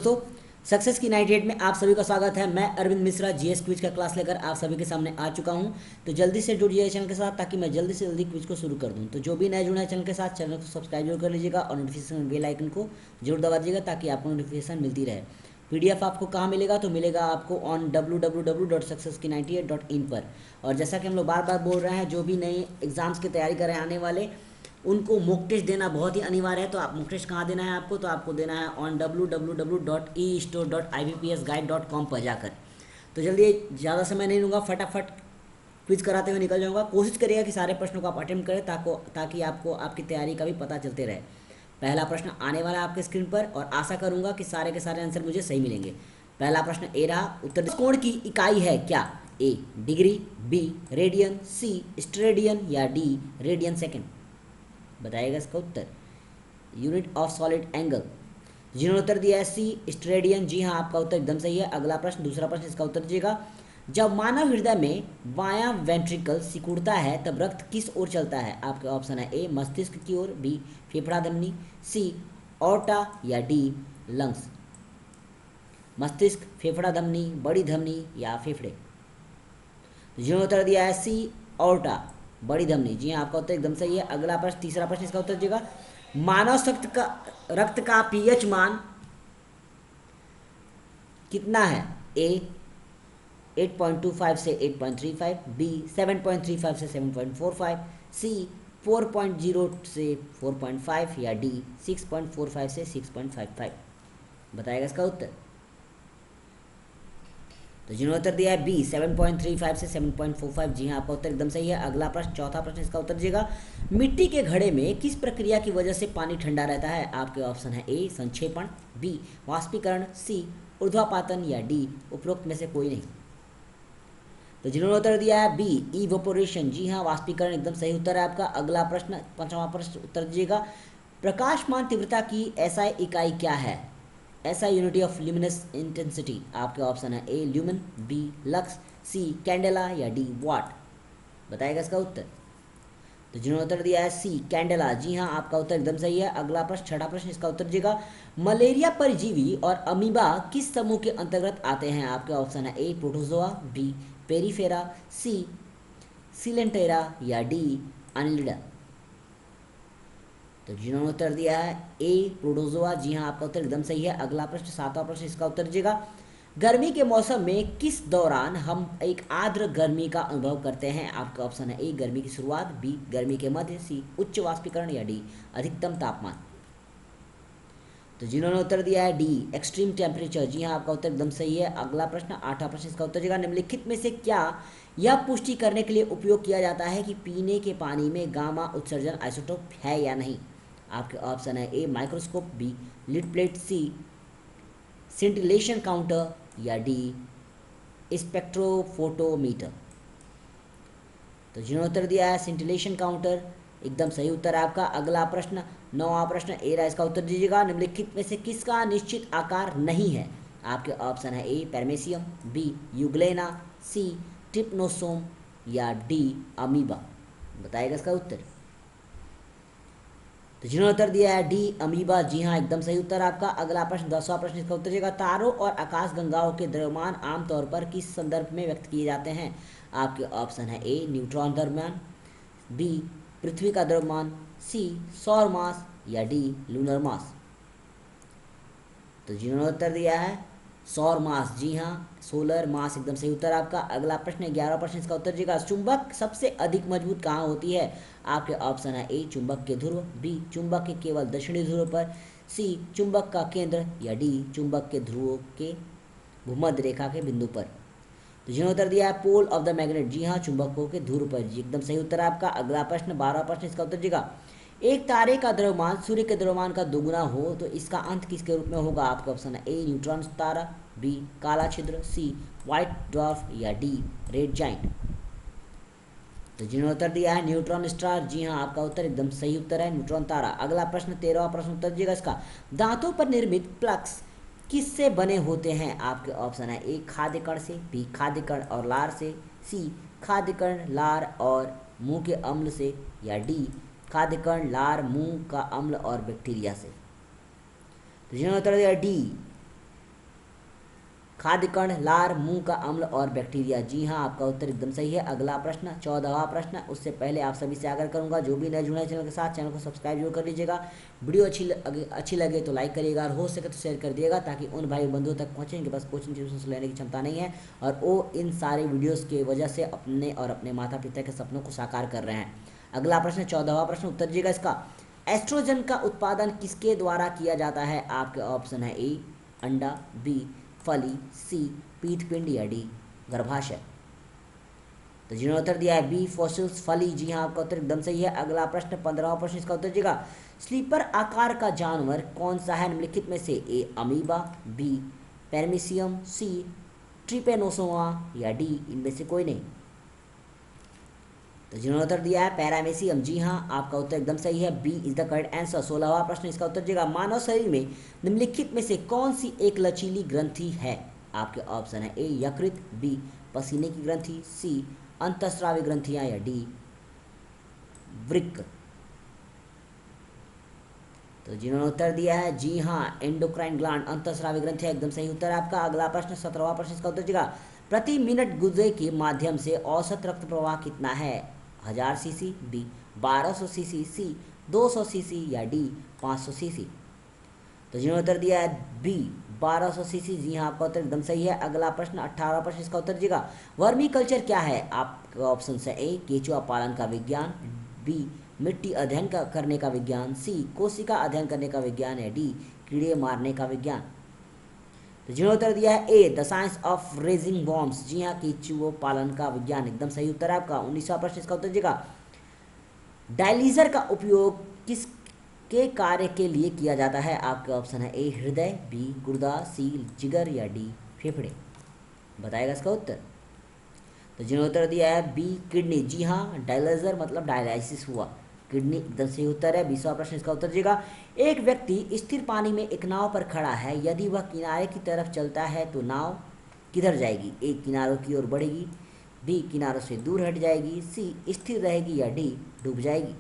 दोस्तों, सक्सेस की 98 में आप सभी का स्वागत है। मैं अरविंद मिश्रा जीएस क्विज का क्लास लेकर आप सभी के सामने आ चुका हूं। तो जल्दी से जुड़िए चैनल के साथ ताकि मैं जल्दी से जल्दी क्विज को शुरू कर दूं। तो जो भी नए जुड़े हैं चैनल के साथ, चैनल को सब्सक्राइब जरूर कर लीजिएगा और नोटिफिकेशन बेल आइकन को जरूर दबा दीजिएगा ताकि आपको नोटिफिकेशन मिलती रहे। पीडीएफ आपको कहाँ मिलेगा? तो मिलेगा आपको ऑन www.successki98.in पर। और जैसा कि हम लोग बार बार बोल रहे हैं, जो भी नए एग्जाम्स की तैयारी कर रहे हैं आने वाले, उनको मॉक टेस्ट देना बहुत ही अनिवार्य है। तो आप मॉक टेस्ट कहाँ देना है आपको? तो आपको देना है ऑन www.estore.ibpsguide.com पर जाकर। तो जल्दी, ज़्यादा समय नहीं लूँगा, फटाफट क्विज कराते हुए निकल जाऊँगा। कोशिश करिएगा कि सारे प्रश्नों को आप अटेम्प्ट करें ताकि आपको आपकी तैयारी का भी पता चलते रहे। पहला प्रश्न आने वाला है आपके स्क्रीन पर और आशा करूँगा कि सारे के सारे आंसर मुझे सही मिलेंगे। पहला प्रश्न ए रहा। उत्तर कोण की इकाई है क्या? A degree, B radian, C steradian या डी रेडियन सेकेंड। बताइएगा इसका उत्तर। Unit of solid angle. जिन्होंने उत्तर दिया है सी स्टेडियन, जी हाँ आपका उत्तर एकदम सही है। अगला प्रश्न, दूसरा प्रश्न, इसका उत्तर दीजिएगा। जब मानव हृदय में बायां वेंट्रिकल सिकुड़ता है तब रक्त किस ओर चलता है? आपके ऑप्शन है ए मस्तिष्क की ओर, बी फेफड़ा धमनी, सी ऑर्टा या डी लंग्स। मस्तिष्क, फेफड़ा धमनी, बड़ी धमनी या फेफड़े। जिन्होंने उत्तर दिया है सी ऑर्टा, बड़ी धमनी, जी हाँ आपका उत्तर एकदम सही है। अगला प्रश्न, तीसरा प्रश्न, इसका उत्तर दीजिएगा। मानव रक्त का पीएच मान कितना है? ए 8.25 से 8.35, बी 7.35 से 7.45, सी 4.0 से 4.5 या डी 6.45 से 6.55। बताएगा इसका उत्तर। तो जिन्होंने उत्तर दिया है बी 7.35 से 7.45, जी हाँ आपका उत्तर एकदम सही है। अगला प्रश्न, चौथा प्रश्न, इसका उत्तर दीजिएगा। मिट्टी के घड़े में किस प्रक्रिया की वजह से पानी ठंडा रहता है? आपके ऑप्शन है ए संक्षेपण, बी वाष्पीकरण, सी ऊर्ध्वापातन या डी उपरोक्त में से कोई नहीं। तो जिन्होंने उत्तर दिया है बी इवोपोरेशन, जी हाँ वाष्पीकरण एकदम सही उत्तर है आपका। अगला प्रश्न, पांचवा प्रश्न, उत्तर दीजिएगा। प्रकाशमान तीव्रता की एसआई इकाई क्या है? ऐसा यूनिटी ऑफ ल्यूमिनस इंटेंसिटी। आपके ऑप्शन है ए ल्यूमन, बी लक्स, सी कैंडेला या डी वाट। बताएगा इसका उत्तर। तो जिन्होंने उत्तर दिया है सी कैंडेला, जी हाँ आपका उत्तर एकदम सही है। अगला प्रश्न, छठा प्रश्न, इसका उत्तर दीजिएगा। मलेरिया परजीवी और अमीबा किस समूह के अंतर्गत आते हैं? आपके ऑप्शन है ए प्रोटोजोआ, बी पेरीफेरा, सी सिलेंटेरा या डी अनिलिडा। तो जिन्होंने उत्तर दिया है ए प्रोटोजोआ, जी हाँ आपका उत्तर एकदम सही है। अगला प्रश्न, सातवां प्रश्न, इसका उत्तर दीजिएगा। गर्मी के मौसम में किस दौरान हम एक आर्द्र गर्मी का अनुभव करते हैं? आपका ऑप्शन है ए गर्मी की शुरुआत, बी गर्मी के मध्य, सी उच्च वाष्पीकरण या डी अधिकतम तापमान। तो जिन्होंने उत्तर दिया है डी एक्सट्रीम टेम्परेचर, जी हाँ आपका उत्तर एकदम सही है। अगला प्रश्न, आठवां प्रश्न, इसका उत्तर दीजिएगा। निम्नलिखित में से क्या यह पुष्टि करने के लिए उपयोग किया जाता है कि पीने के पानी में गामा उत्सर्जन आइसोटोप है या नहीं? आपके ऑप्शन है A microscope, B lid plate, C scintillation counter या डी स्पेक्ट्रोफोटोमीटर। तो जिन्होंने उत्तर दिया है सिंटिलेशन काउंटर, एकदम सही उत्तर है आपका। अगला प्रश्न, नौवां प्रश्न, ए रहा, इसका उत्तर दीजिएगा। निम्नलिखित में से किसका निश्चित आकार नहीं है? आपके ऑप्शन है ए पैरमेसियम, बी यूग्लेना, सी ट्रिप्नोसोम या डी अमीबा। बताएगा इसका उत्तर। तो जिन्होंने उत्तर दिया है डी अमीबा, जी हाँ एकदम सही उत्तर आपका। अगला प्रश्न, 10वां प्रश्न, इसका उत्तर दीजिएगा। तारों और आकाशगंगाओं के द्रव्यमान आमतौर पर किस संदर्भ में व्यक्त किए जाते हैं? आपके ऑप्शन है ए न्यूट्रॉन द्रव्यमान, बी पृथ्वी का द्रव्यमान, सी सौर मास या डी लूनर मास। तो जिन्होंने उत्तर दिया है सौर मास, जी हाँ सोलर मास एकदम सही उत्तर आपका। अगला प्रश्न, 11वां प्रश्न, इसका उत्तर दीजिएगा। चुंबक सबसे अधिक मजबूत कहाँ होती है? आपके ऑप्शन है ए चुंबक के ध्रुव, बी चुंबक के केवल दक्षिणी ध्रुव पर, सी चुंबक का केंद्र या डी चुंबक के ध्रुवों के भूमध्य रेखा के बिंदु पर। तो जिन्होंने उत्तर दिया है पोल ऑफ द मैग्नेट, जी हाँ चुंबकों के ध्रुव पर, जी एकदम सही उत्तर आपका। अगला प्रश्न, 12वां प्रश्न, इसका उत्तर दीजिएगा। एक तारे का द्रव्यमान सूर्य के द्रव्यमान का दोगुना हो तो इसका अंत किसके रूप में होगा? आपका ऑप्शन है ए न्यूट्रॉन तारा, बी काला छिद्र, सी व्हाइट ड्वार्फ या डी रेड जाइंट। तो जिन्होंने उत्तर दिया है न्यूट्रॉन स्टार, जी हाँ आपका उत्तर एकदम सही उत्तर है न्यूट्रॉन तारा। अगला प्रश्न, 13वां प्रश्न, उत्तर दीजिएगा इसका। दांतों पर निर्मित प्लक्स किससे बने होते हैं? आपके ऑप्शन है ए खाद्य कण से, बी खाद्य कण और लार से, सी खाद्य कण लार और मुंह के अम्ल से या डी खाद्य कण लार मुंह का अम्ल और बैक्टीरिया से। तो जिन्होंने उत्तर दिया डी खाद्य कण, लार, मुंह का अम्ल और बैक्टीरिया। जी हाँ, आपका उत्तर एकदम सही है। अगला प्रश्न 14वां प्रश्न। उससे पहले आप सभी से आग्रह करूंगा, जो भी नए जुड़े चैनल के साथ, चैनल को सब्सक्राइब जरूर कर लीजिएगा। वीडियो अच्छी लगे तो लाइक करिएगा और हो सके तो शेयर कर दिएगा, ताकि उन भाई बंधुओं तक पहुँचे जिनके पास कोचिंग ट्यूशन लेने की क्षमता नहीं है और वो इन सारे वीडियोज़ की वजह से अपने और अपने माता पिता के सपनों को साकार कर रहे हैं। अगला प्रश्न 14वां प्रश्न, उत्तर दीजिएगा इसका। एस्ट्रोजन का उत्पादन किसके द्वारा किया जाता है? आपके ऑप्शन है ए अंडा, बी फली, सी पीतपिंड या डी गर्भाशय। तो जिन्होंने उत्तर दिया है बी फॉसिल्स, फली। जी हाँ, आपका उत्तर एकदम सही है। अगला प्रश्न 15वां प्रश्न, इसका उत्तर दीजिएगा। स्लीपर आकार का जानवर कौन सा है निम्नलिखित में से? ए अमीबा, बी पैरामीशियम, सी ट्रिपेनोसोमा या डी इनमें से कोई नहीं। तो जिन्होंने उत्तर दिया है पैरामीशियम। जी हाँ, आपका उत्तर एकदम सही है। B is the correct answer. 16वां प्रश्न, इसका उत्तर दीजिएगा। मानव शरीर में निम्नलिखित में से कौन सी एक लचीली ग्रंथि है? आपके ऑप्शन है ए यकृत, बी पसीने की ग्रंथि, सी अंतःस्रावी ग्रंथियां या डी वृक्क। तो जिन्होंने उत्तर दिया है जी हाँ एंडोक्राइन ग्लैंड, अंतःस्रावी ग्रंथियां, एकदम सही उत्तर है आपका। अगला प्रश्न 17वां प्रश्न, इसका उत्तर दीजिएगा। प्रति मिनट गुर्दे के माध्यम से औसत रक्त प्रवाह कितना है? 1000 सीसी, बी 1200 सीसी, सी 200 सीसी या डी 500 सीसी। तो जिन्होंने उत्तर दिया है बी 1200 सीसी। जी हाँ, आपका उत्तर एकदम सही है। अगला प्रश्न 18वां प्रश्न, इसका उत्तर दीजिएगा। वर्मी कल्चर क्या है? आपका ऑप्शन है ए केचुआ पालन का विज्ञान, बी मिट्टी अध्ययन करने का विज्ञान, सी कोशिका अध्ययन करने का विज्ञान या डी कीड़े मारने का विज्ञान। तो जिन्होंने उत्तर दिया है A the science of raising bombs. जी हाँ, केचुआ पालन का विज्ञान, एकदम सही उत्तर है आपका। 19वां प्रश्न, इसका उत्तर दीजिएगा। डायलिजर का उपयोग किस के कार्य के लिए किया जाता है? आपके ऑप्शन है ए हृदय, बी गुर्दा, सी जिगर या डी फेफड़े। बताएगा इसका उत्तर। तो जिन्होंने उत्तर दिया है बी किडनी। जी हाँ, डायलिजर मतलब डायलिसिस हुआ, किडनी एकदम सही उत्तर है। 20वां प्रश्न, इसका उत्तर दीजिएगा। एक व्यक्ति स्थिर पानी में एक नाव पर खड़ा है, यदि वह किनारे की तरफ चलता है तो नाव किधर जाएगी? ए किनारों की ओर बढ़ेगी, बी किनारों से दूर हट जाएगी, सी स्थिर रहेगी या डी डूब जाएगी।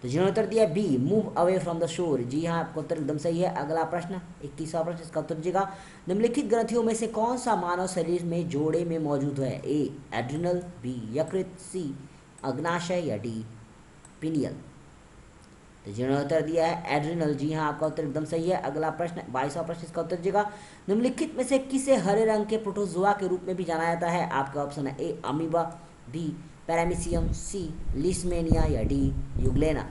तो जिन्होंने उत्तर दिया B move away from the shore. जी हाँ, आपका उत्तर एकदम सही है। अगला प्रश्न 21वां प्रश्न, इसका उत्तर दीजिएगा। निम्नलिखित ग्रंथियों में से कौन सा मानव शरीर में जोड़े में मौजूद है? ए एड्रिनल, बी यकृत, सी अग्नाशय या डी पिनियल। तो जिन्होंने उत्तर दिया है एड्रिनल। जी हाँ, आपका उत्तर एकदम सही है। अगला प्रश्न 22वां प्रश्न, इसका उत्तर दीजिएगा। निम्नलिखित में से किसे हरे रंग के प्रोटोजोआ के रूप में भी जाना जाता है? आपका ऑप्शन है ए अमीबा, बी पैरामीशियम, सी लिस्मेनिया या डी यूग्लेना।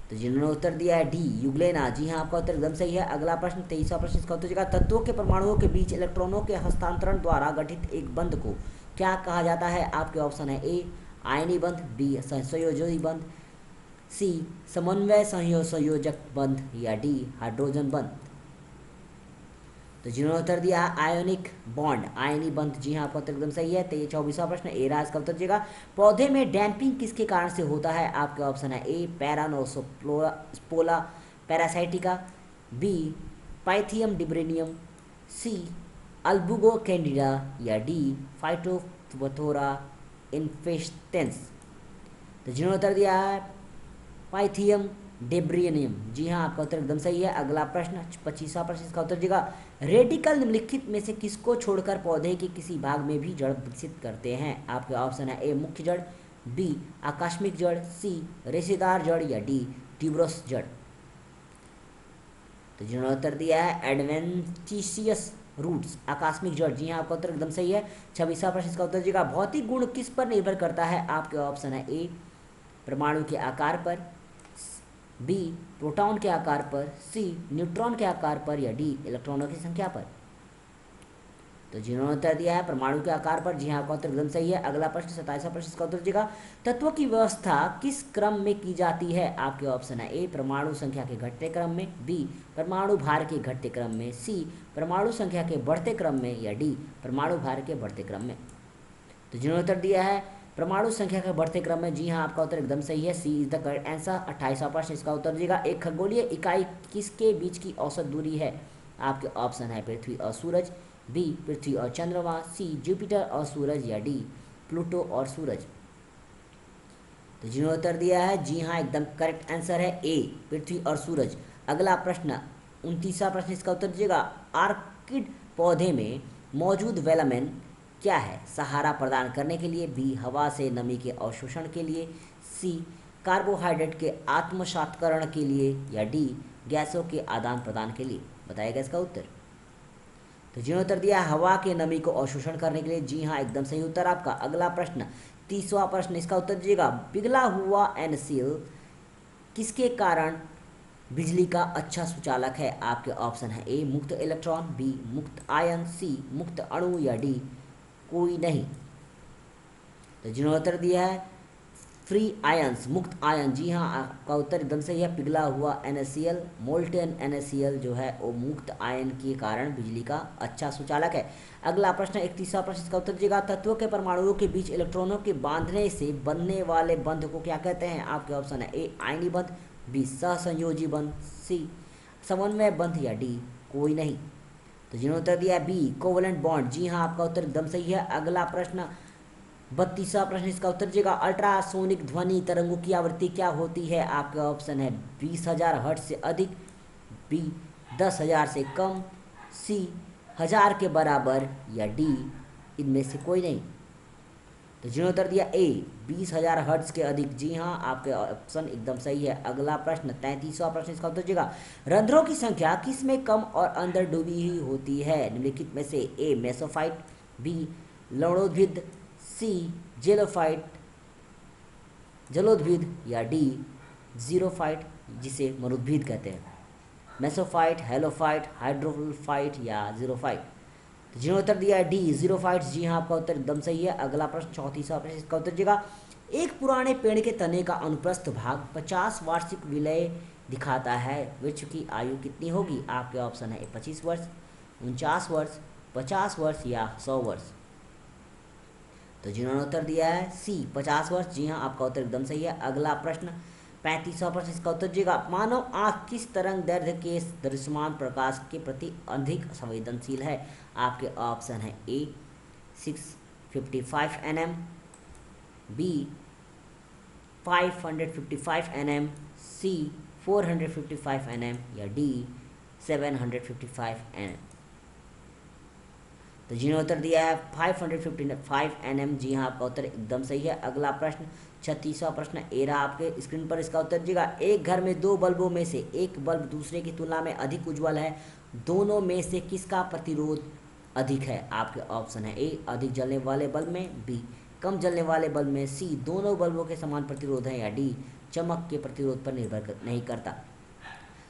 तो जिन्होंने उत्तर दिया है डी यूग्लेना। जी हाँ, आपका उत्तर एकदम सही है। अगला प्रश्न 23वां प्रश्न, इसका उत्तर दीजिएगा। तत्वों के परमाणुओं के बीच इलेक्ट्रॉनों के हस्तांतरण द्वारा गठित एक बंध को क्या कहा जाता है? आपके ऑप्शन है ए आयनी बंध, बी संयोजी बंध, सी समन्वय संयोजक बंध या डी हाइड्रोजन बंध। तो जिन्होंने उत्तर दिया आयोनिक बॉन्ड, आयनी बंध। जी हाँ, आपका उत्तर एकदम सही है। 24वां प्रश्न ए राज का उत्तर दीजिएगा। पौधे में डैम्पिंग किसके कारण से होता है? आपके ऑप्शन है ए पैरानोसोपोला पैरासाइटिका, बी पाइथियम डिब्रेनियम, सी अल्बुगो कैंडिडा या डी फाइटोफथोरा इन्फेस्टेंस। तो जिन्होंने उत्तर दिया है पाइथियम डेब्रियनियम। जी हाँ, आपका उत्तर एकदम सही है। अगला प्रश्न 25वां प्रश्न, इसका उत्तर दीजिएगा। रेडिकल निम्नलिखित में से किसको छोड़कर पौधे के किसी भाग में भी जड़ विकसित करते हैं? आपके ऑप्शन है ए मुख्य जड़, बी आकस्मिक जड़, सी रेशेदार जड़ या डी ट्यूबरस जड़। तो जिन्होंने उत्तर दिया है एडवेंटिशियस रूट्स, आकस्मिक जड़। जी हाँ, आपका उत्तर एकदम सही है। 26वां प्रश्न, इसका उत्तर दीजिएगा। भौतिक गुण किस पर निर्भर करता है? आपके ऑप्शन है ए परमाणु के आकार पर, बी प्रोटॉन के आकार पर, सी न्यूट्रॉन के आकार पर या डी इलेक्ट्रॉनों की संख्या पर। तो जिन्होंने उत्तर दिया है परमाणु के आकार पर। जी हाँ, आपका उत्तर एकदम सही है। अगला प्रश्न 27वां प्रश्न, इसका उत्तर दीजिएगा। तत्वों की व्यवस्था किस क्रम में की जाती है? आपके ऑप्शन है ए परमाणु संख्या के घटते क्रम में, बी परमाणु भार के घटते क्रम में, सी परमाणु संख्या के बढ़ते क्रम में या डी परमाणु भार के बढ़ते क्रम में। तो जिन्होंने उत्तर दिया है परमाणु संख्या के बढ़ते क्रम में। जी हाँ, आपका उत्तर एकदम सही है। सी इज द करेक्ट आंसर। 28वां प्रश्न, इसका उत्तर दीजिएगा। एक खगोलीय इकाई किसके बीच की औसत दूरी है? आपके ऑप्शन है पृथ्वी और सूरज, बी पृथ्वी और चंद्रमा, सी जुपिटर और सूरज या डी प्लूटो और सूरज। तो जिन्होंने उत्तर दिया है जी हाँ, एकदम करेक्ट आंसर है ए पृथ्वी और सूरज। अगला प्रश्न 29वां प्रश्न इसका उत्तर दीजिएगा। आर्किड पौधे में मौजूद वेलामेन क्या है? सहारा प्रदान करने के लिए, बी हवा से नमी के अवशोषण के लिए, सी कार्बोहाइड्रेट के आत्मसात्करण के लिए, या डी गैसों के आदान प्रदान के लिए। बताइएगा इसका उत्तर। तो जिन्होंने उत्तर दिया हवा के नमी को अवशोषण करने के लिए, जी हाँ एकदम सही उत्तर आपका। अगला प्रश्न 30वां प्रश्न इसका उत्तर दीजिएगा। पिघला हुआ NaCl किसके कारण बिजली का अच्छा सुचालक है? आपके ऑप्शन है ए मुक्त इलेक्ट्रॉन, बी मुक्त आयन, सी मुक्त अणु, या डी कोई नहीं। तो जिन्होंने उत्तर दिया है फ्री आयंस, मुक्त आयन, जी हाँ आपका उत्तर एकदम सही है। पिघला हुआ NaCl, मोल्टेन NaCl जो है वो मुक्त आयन के कारण बिजली का अच्छा सुचालक है। अगला प्रश्न 31वां प्रश्न इसका उत्तर दीजिएगा। तत्वों के परमाणुओं के बीच इलेक्ट्रॉनों के बांधने से बनने वाले बंध को क्या कहते हैं? आपके ऑप्शन है ए आयनी बंध, बी सहसंयोजी बंध, सी समन्वय बंध, या डी कोई नहीं। तो जिन्होंने उत्तर दिया बी कोवलेंट बॉन्ड, जी हाँ आपका उत्तर एकदम सही है। अगला प्रश्न 32वां प्रश्न इसका उत्तर दीजिएगा। अल्ट्रासोनिक ध्वनि तरंगों की आवृत्ति क्या होती है? आपका ऑप्शन है 20,000 हर्ट्ज से अधिक, बी 10,000 से कम, सी 1000 के बराबर, या डी इनमें से कोई नहीं। तो जिन्होंने उत्तर दिया ए 20,000 हर्ट्ज के अधिक, जी हाँ आपके ऑप्शन एकदम सही है। अगला प्रश्न 33वां प्रश्न इसका उत्तर दीजिएगा। रंध्रों की संख्या किस में कम और अंदर डूबी हुई होती है? निम्नलिखित में से ए मेसोफाइट, बी लवणोद्भिद, सी जेलोफाइट जलोद्भिद, या डी जीरोफाइट जिसे मरुद्भिद कहते हैं। मेसोफाइट, हेलोफाइट, हाइड्रोफाइट, या जीरोफाइट। तो जिन्होंने उत्तर दिया डी जीरोफाइट, जी हाँ आपका उत्तर एकदम सही है। अगला प्रश्न 34वां प्रश्न इसका उत्तर दीजिएगा। एक पुराने पेड़ के तने का अनुप्रस्थ भाग 50 वार्षिक विलय दिखाता है, वृक्ष की आयु कितनी होगी? आपके ऑप्शन है 25 वर्ष, 49 वर्ष, 50 वर्ष, या 100 वर्ष। तो जिन्होंने उत्तर दिया है सी 50 वर्ष, जी हाँ आपका उत्तर एकदम सही है। अगला प्रश्न 35वां प्रश्न इसका उत्तर दीजिएगा। मानव आँख किस तरंग दैर्ध्य के दृश्यमान प्रकाश के प्रति अधिक संवेदनशील है? आपके ऑप्शन है ए 655 nm, बी 555 nm, सी 455 nm, या डी 755 nm। तो जिन्होंने उत्तर दिया है 555 nm, जी हाँ आपका उत्तर एकदम सही है। अगला प्रश्न 36वां प्रश्न ए रहा आपके स्क्रीन पर, इसका उत्तर दीजिएगा। एक घर में दो बल्बों में से एक बल्ब दूसरे की तुलना में अधिक उज्ज्वल है, दोनों में से किसका प्रतिरोध अधिक है? आपके ऑप्शन है ए अधिक जलने वाले बल्ब में, बी कम जलने वाले बल्ब में, सी दोनों बल्बों के समान प्रतिरोध है, या डी चमक के प्रतिरोध पर निर्भर नहीं करता।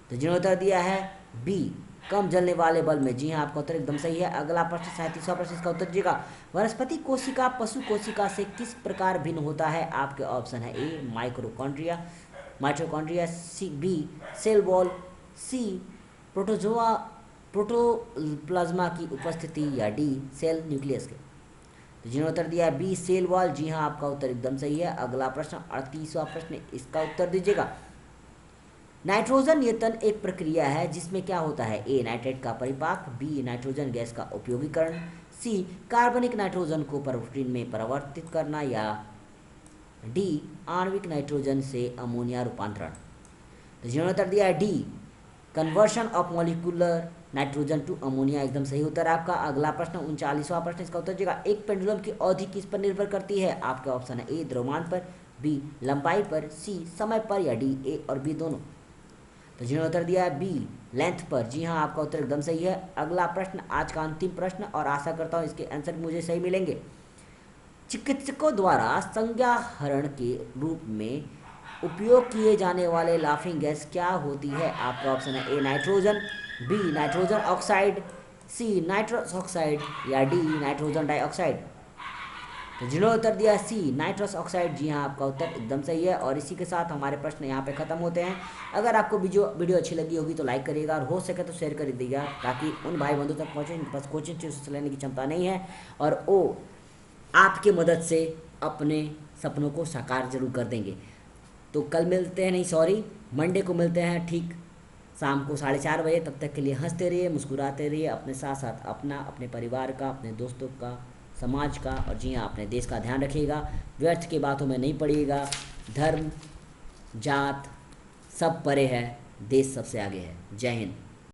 तो जिन्होंने उत्तर दिया है बी कम जलने वाले बल्ब में, जी हाँ आपका उत्तर एकदम सही है। अगला प्रश्न 37वां प्रश्न इसका उत्तर दीजिएगा। वनस्पति कोशिका पशु कोशिका से किस प्रकार भिन्न होता है? आपके ऑप्शन है A mitochondria, C B cell wall, C protozoa protoplasm की उपस्थिति, या डी सेल न्यूक्लियस के। तो जिन्होंने उत्तर दिया बी सेल वॉल, जी हाँ आपका उत्तर एकदम सही है। अगला प्रश्न 38वां प्रश्न इसका उत्तर दीजिएगा। नाइट्रोजन नियतन एक प्रक्रिया है जिसमें क्या होता है? ए नाइट्रेट का परिपाक, बी नाइट्रोजन गैस का उपयोगीकरण, सी कार्बनिक नाइट्रोजन को प्रोटीन में परिवर्तित करना, या डी आणविक नाइट्रोजन से अमोनिया रूपांतरण। तो जिन्होंने उत्तर दिया है D conversion of molecular nitrogen to ammonia, एकदम सही उत्तर आपका। अगला प्रश्न 39वां प्रश्न इसका उत्तर दीजिएगा। एक पेंडुलम की अवधि किस पर निर्भर करती है? आपका ऑप्शन है ए द्रव्यमान पर, बी लंबाई पर, सी समय पर, या डी ए और बी दोनों। तो जिन्होंने उत्तर दिया है बी लेंथ पर, जी हाँ आपका उत्तर एकदम सही है। अगला प्रश्न आज का अंतिम प्रश्न, और आशा करता हूँ इसके आंसर मुझे सही मिलेंगे। चिकित्सकों द्वारा संज्ञाहरण के रूप में उपयोग किए जाने वाले लाफिंग गैस क्या होती है? आपका ऑप्शन है A nitrogen, B nitrogen oxide, C nitrous oxide, या डी नाइट्रोजन डाइऑक्साइड। तो जिन्होंने उत्तर दिया सी नाइट्रस ऑक्साइड, जी हाँ आपका उत्तर एकदम सही है। और इसी के साथ हमारे प्रश्न यहाँ पे ख़त्म होते हैं। अगर आपको वीडियो अच्छी लगी होगी तो लाइक करिएगा, और हो सके तो शेयर कर दीजिएगा, ताकि उन भाई बंधु तक पहुँचे जिनके पास कोचिंग ट्यूशन लेने की क्षमता नहीं है, और वो आपकी मदद से अपने सपनों को साकार जरूर कर देंगे। तो कल मिलते हैं, नहीं सॉरी मंडे को मिलते हैं ठीक शाम को 4:30 बजे। तब तक के लिए हंसते रहिए, मुस्कुराते रहिए, अपने साथ साथ अपना, अपने परिवार का, अपने दोस्तों का, समाज का, और जी हाँ अपने देश का ध्यान रखिएगा। व्यर्थ की बातों में नहीं पड़िएगा। धर्म जात सब परे है, देश सबसे आगे है। जय हिंद।